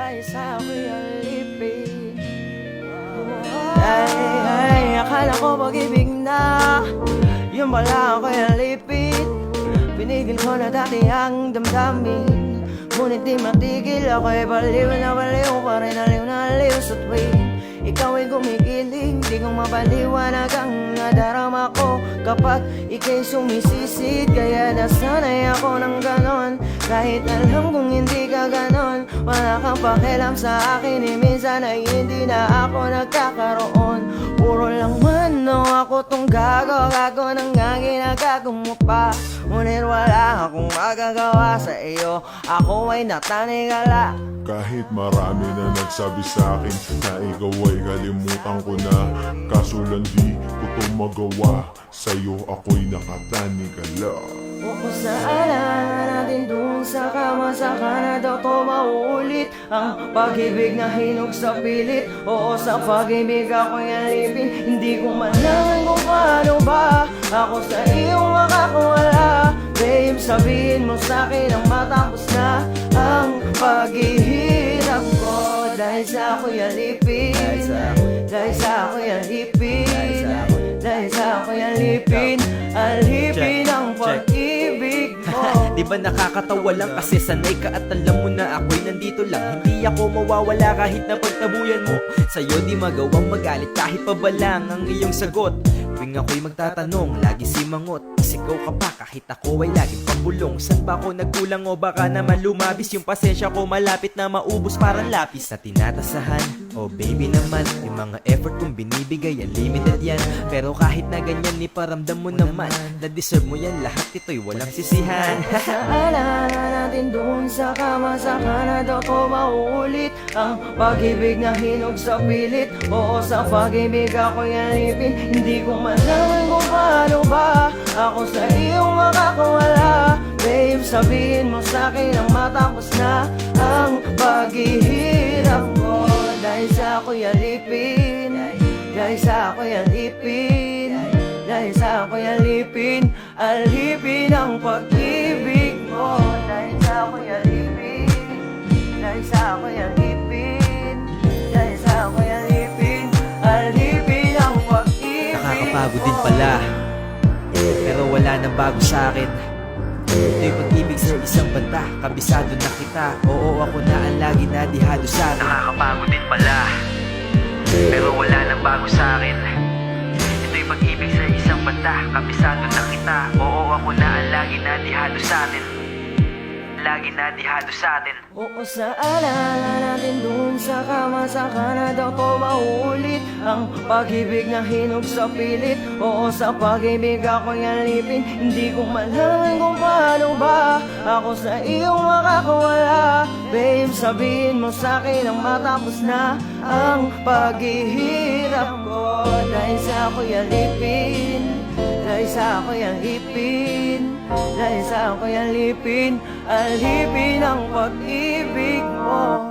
dahil sa ako'y alipin. Ay, akala ko pag-ibig na yun pala ako'y alipin. Pinigil ko na dati ang damdamin, ngunit di matigil. Ako'y baliw na baliw pa rin, aliw na aliw sa tuwing ikaw ay gumigiling. Di ko mapaliwanag ang nadarama ko kapag ika'y sumisisid. Kaya nasanay ako ng ganon, kahit alam kong hindi ka ganon. Wala kang pakialam sa akin, minsan ay hindi na ako nagkakaroon. Puro lang mano ako tong gago ng nga ginagago mo pa. Ngunit wala akong magagawa sa iyo, ako ay natanigala. Kahit marami na nagsabi sa akin na ikaw ay kalimutan ko na, kaso lang di ko to magawa, sa'yo ako'y nakatanigala. Oo, saan natin dun sa kama, saka na daw to mauulit ang pag-ibig na hinog sa pilit. Oo, sa pag-ibig ako'y alipin, hindi ko malaman kung paano ba ako sa iyong makakawala. Babe, sabihin mo sa'kin ang matapos na ang paghihirap ko. Dahil sa ako'y alipin, dahil sa ako'y alipin, dahil sa ako'y alipin, alipin ang pag-ibig mo. Di ba nakakatawa lang kasi sanay ka at alam mo na ako'y nandito lang. Hindi ako mawawala kahit na pagtabuyan mo. Sa'yo di magawang magalit kahit pa ba lang ang iyong sagot. Tuwing ako'y magtatanong, lagi simangot. Sigaw ka pa kahit ako ay laging pambulong. San ba ako nagkulang o baka naman lumabis? Yung pasensya ko malapit na maubos parang lapis na tinatasahan. Oh baby naman, yung mga effort kong binibigay unlimited yan. Pero kahit na ganyan, iparamdam mo naman na deserve mo yan, lahat ito'y walang sisihan. Saan natin doon sa kama, saka na daw to mauulit ang pag-ibig na hinog sa pilit. Oo, sa pag-ibig ako'y alipin, hindi ko malaman kung paano ba ako sa iyong makakawala. Babe, sabihin mo sa'kin ang matapos na ang paghihirap ko. Dahil sa ako'y alipin, dahil sa ako'y alipin, dahil sa ako'y alipin, alipin ang pag-ibig mo. Dahil sa ako'y alipin, dahil sa ako'y alipin, dahil sa ako'y alipin, alipin ang pag-ibig mo. Nakakapagod din pala, pero wala nang bago sa'kin. Ito'y pag-ibig sa isang banta, kabisado na kita. Oo, ako na ang lagi na dihado sa'kin. Nakakapagod din pala, pero wala nang bago sa'kin. Ito'y pag-ibig sa isang banta, kabisado na kita. Oo, ako na ang lagi na dihado sa'tin. Lagi na dihado sa'tin. Oo, sa alala natin dun sa kama, saka na daw to mauulit ang pag-ibig na hinog sa pilit. Oo, sa pag-ibig ako'y alipin, hindi ko malaman kung paano ba ako sa iyong makakawala. Babe, sabihin mo sa'kin ang matapos na ang paghihirap ko. Dahil sa ako'y alipin, dahil sa ako'y alipin, dahil sa ako'y alipin, alipin ang pag-ibig mo.